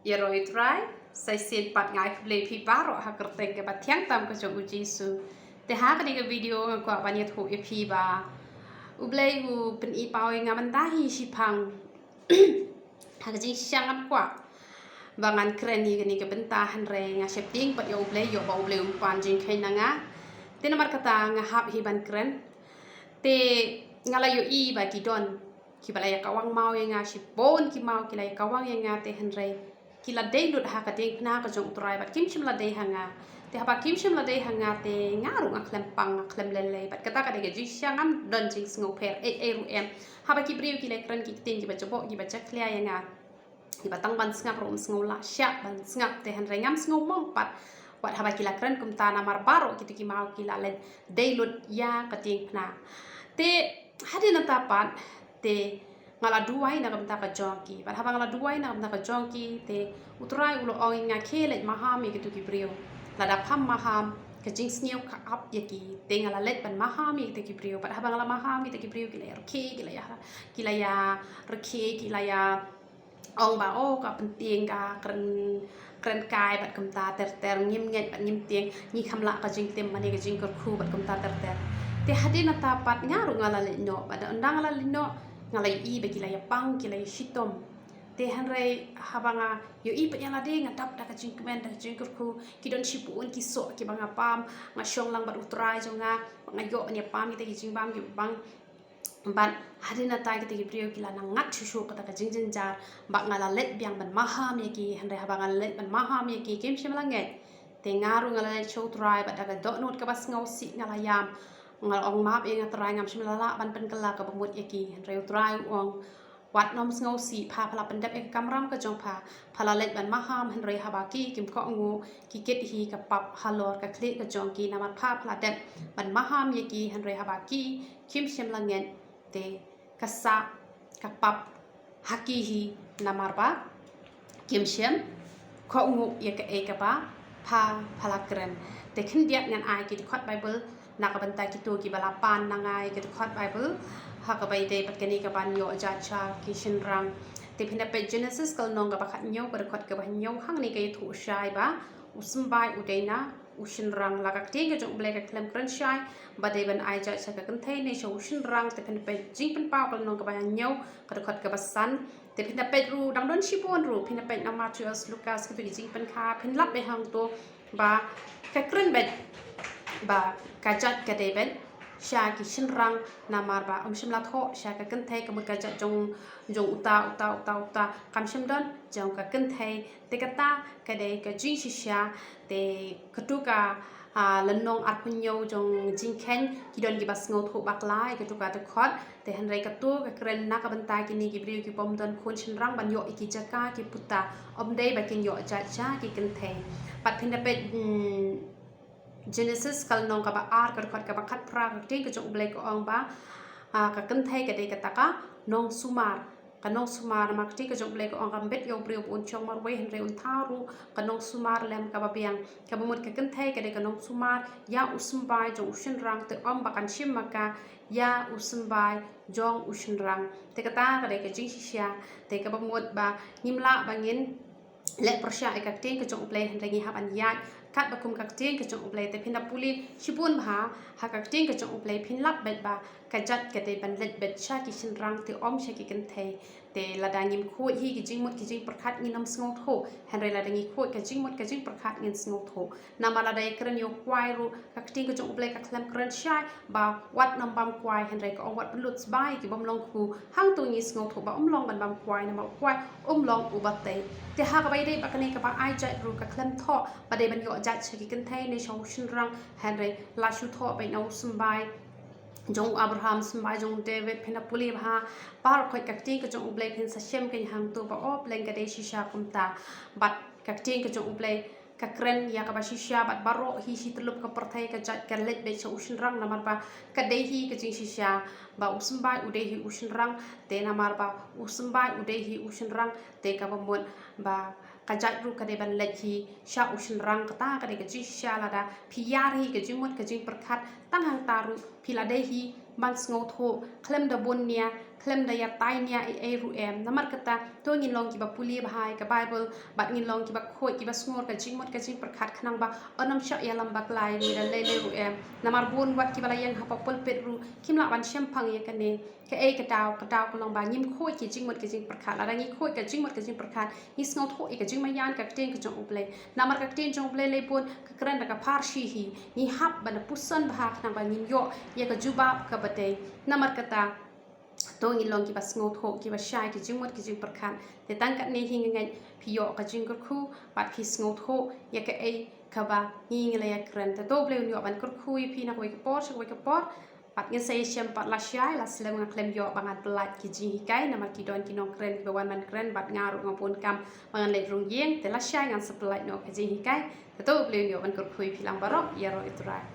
อย่ารอยตรายใส่เสียนปัดง่ายเลยพี่บ้ารอหากระเตงกับบัดเที่ยงตามกระจกอุจิสุแต่หากันในวิดีโอกว่าบันยัดหูอีพีบาอุเบลหูเป็นอีปาวงามันได้ฮิชิพังหากจริงช่างอันกว่าบางอันเครนนี่กันนี่ก็เป็นตาหันแรงงาเชฟติ้งปัดยาอุเบลยบาอุเบลปันจริงแค่นั้นงะเต้นมาร์กตางาฮับฮิบันเครนเตงาลายูอีบากิดอนคิบอะไรกาวางเมาเองาชิปอนคิเมากิลายกาวางเองาเตหันแรงkila day lut ha kadeng pna ka jong trai bat kim shimla day hanga te haba kim shimla day hanga te ngaru aklem pang aklem lele bat kata ka de ji syangam don jing sngo pher e ru em haba ki briu ki le kran ki tin ki ba jobo ki ba chak khlia yanga ki ba tang ban snap rom sngo la sha ban snap te han rengam sngo mong pat wat haba ki la kran kum ta na mar baro ki tu ki mau ki la len day lut ya kadeng pna te hadina ta pat te ngala duai na kamta ka jonki but habang ngala duai na kamta ka jonki te utrai ulo ong nga khele mahami gitu ki brio lada pham maham ka jing snew ka up yaki te ngala let ban mahami te ki brio but habang ngala mahami te ki brio ki la rke ki la ya rke ki la ya ong ba o ka penting ka kren kai bat kamta ter ngim nget bat ngim tieng ni khamla ka jing tem mani ka jing kur khu bat kamta ter te hadina ta pat ngaru ngala le no bat ndang ngala le no ngalai i bagi la pang kilai shitom te hanrai habanga yo i pa yang ade ngatap da ka jingkmen da jingkurku kidon shipun ki so ki banga pam nga shong lang bat utrai jonga nga yo nya pam ki te ki jingbam ki bang ban hadina ta ki te ki priyo ki la ngat chushu ka ta ka jingjin jar ba ngala let biang ban maham ye ki hanrai habanga let ban maham ye ki kem shimla nge te ngaru ngala show try ba da ka do not ka bas ngau si ngala yam ngal ong map eng atrai ngam shimlala ban pen kala ka bamut yaki reu trai ong wat nom ngau si pha phala pen dep ek kamram ka jong phala let ban maham hen rei habaki kim ko ngu ki ket hi ka pap halor ka kle ka jong ki namat pha phala dep ban maham yaki hen rei habaki kim shimla ngen te kasa ka pap haki hi namar ba kim shem ko ngu yaka e ka ba pha phala kren te khin diat ngan ai ki khot bible nak bentai kitu ki balapan nangai ki khot bible ha ka bai de pat kani ka ban yo ja cha ki shin rang te phinda pe genesis kal nong ka bakhat nyo ka khot ka ban nyo hang ni ka thu shai ba usum bai udaina ushin rang la ka te ka jong ble ka klem kran shai ba de ban ai ja cha ka kan thai ne sho ushin rang te phinda pe jing pen pau kal nong ka ban nyo ka khot ka basan te phinda pe ru dang don shipon ru phinda pe na Matthews Lucas ka tu jing pen kha phin lap be hang to ba ka kran bet ba kajat ka deben sha ki shin rang namar ba shimla tho sha ka kan thai ka mut kajat jong uta kam shim don jong ka kan thai te ka ta ka de ka jing sha te katu ka lanong at punyo jong jing khen ki don ki bas ngo tho bak lai ka tu ka te khot te han rai ka tu ka kren na ka ban ta ki ni ki briu ki pom don khun shin rang ban yo ki jaka ki puta om dei ba kin yo cha ki kan thai pat phin da pe Genesis kal nong ka ba ar ka khot ka ba khat pra ka te ka jong blek ong ba ka kan thai ka de ka ta ka nong sumar ka nong sumar ma te ka jong blek ong ka bet yo brio un chong mar we hen re un tharu ka nong sumar lem ka ba piang ka ba mut ka kan thai ka de ka nong sumar ya usum bai jong ushin rang te om ba kan shim ma ka ya usum bai jong ushin rang te ka ta ka de ka jing shisha te ka ba mut ba nimla ba ngin le prosha e ka te ka jong blek hen re ngi hab an ya kat bakum ka ting ka jong ublai te phinda puli shipun bha ha ka ting ka jong ublai phin lap bet ba ka jat ka te ban let bet sha ki shin rang te om sha ki kan thai te la da ngim khu hi ki jing mut ki jing prakhat ngi nam sngo tho han re la da ngi khu ka jing mut ka jing prakhat ngin sngo tho na mala da kren yo kwai ru ka ting ka jong ublai ka khlam kren sha ba wat nam bam kwai han re ka ong wat lut bai ki bom long khu hang tu ngi sngo tho ba long ban bam kwai na ma kwai long u ba te te ha ka bai dei ba ka ne ka ba ai jai ru ka khlam tho ba de ban yoจัดเช็คกันไทยในช่องชินรังเฮนรี่ลาชูทอไปเอาสมัยจงอับราฮัมสมัยจงเดวิดเพนปุลีบฮาปาร์คอยกักติ้งก็จงอุเบลเพนสัชเชมกันหังตัวบ่อเพลงกันได้ชิชาคุมตาบัดกักติ้งก็จงอุเบลกักเรนยากับชิชาบัดบารโรฮีชิตลุบกับประเทศกัจัดกันเล็ดเบชอุชินรังนามาร์บากัดเดฮีกัจงชิชาบ่อุสมัยอุเดฮีอุชินรังเตนามาร์บาอุสมัยอุเดฮีอุชินรังเตกับมุนบ่kajat ru kade ban lechi sha ushin rang kata kade kaji sha lada phiyari kaji mut kaji perkhat tang hang taru philade hi ban sngo tho klem da bon nia เคลมได้ยาไตเนี่ยไอรูเอ็มน้ำมันกตาตัวงินลองกิบะปุลีบหายกับไบเบิลบัดงินลองกิบะโคยกิบะสงอกับจิงมดกับจิงประคัดขนังบะน้ำชะยาลำบักลายนี่ละเลรูเอ็มน้ำมันบุญวัดกิบะลายังหับปลเป็ดรูคิมละวันเชื่อมพังยากันเองแค่กระดาวก็ลองบายิ้มโคยกิจิงมดกับจิงประคัดอะไรงี้โคยกับจิงมดกับจิงประคัดนี่สงอโถอีกับจิงมายานกับเตียงกับจงอุเบลน้ำมันกับเตียงจงอุเบลเลยบุญกับกระนั้นกับพาร์ชีฮีนี่ฮับบันปุสันบะฮักนังบางินโยยากับจูบากับบัดเดน้ำมันกตาตัวงินลองกิบะสงอโถกิบะชายกิจิงมดกิจิงประคัดแต่ตั้งกันนี้หิงไงพี่โยกับจิงก็คู่บัดพี่สงอโถยากับขบะหิงเลยกรันแต่ตัวเปลี่ยนโยบันก็คุยพี่นักวิกปอร์ชวิกปอร์ปัดเงินเสียเชียมปัดละชายละเสลมงเคลมโยบังอัดปลายกิจิงไกนามากิดอนกินองเครนกิบวันมันเครนบัดงารุงปูนกำบังอันเล็ดรุงเยี่ยงแต่ละชายงานสปลายนองกิจิงไกแต่ตัวเปลี่ยนโยบันก็คุยพี่ลังบารอกยารออิตราย